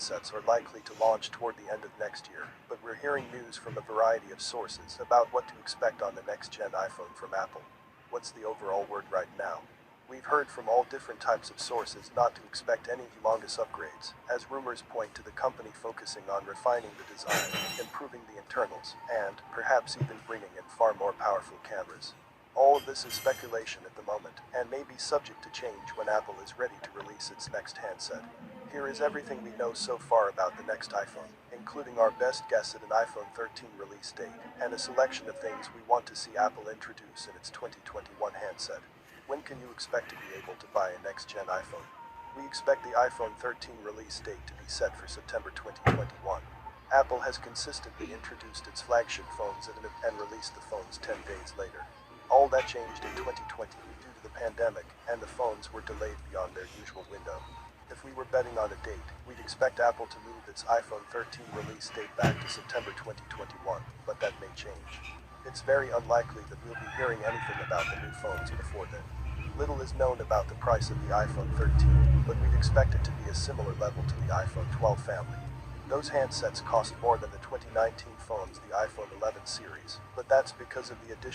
handsets are likely to launch toward the end of next year, but we're hearing news from a variety of sources about what to expect on the next-gen iPhone from Apple. What's the overall word right now? We've heard from all different types of sources not to expect any humongous upgrades, as rumors point to the company focusing on refining the design, improving the internals, and perhaps even bringing in far more powerful cameras. All of this is speculation at the moment, and may be subject to change when Apple is ready to release its next handset. Here is everything we know so far about the next iPhone, including our best guess at an iPhone 13 release date, and a selection of things we want to see Apple introduce in its 2021 handset. When can you expect to be able to buy a next-gen iPhone? We expect the iPhone 13 release date to be set for September 2021. Apple has consistently introduced its flagship phones and released the phones 10 days later. All that changed in 2020 due to the pandemic, and the phones were delayed beyond their usual window. If we were betting on a date, we'd expect Apple to move its iPhone 13 release date back to September 2021, but that may change. It's very unlikely that we'll be hearing anything about the new phones before then. Little is known about the price of the iPhone 13, but we'd expect it to be a similar level to the iPhone 12 family. Those handsets cost more than the 2019 phones, the iPhone 11 series, but that's because of the addition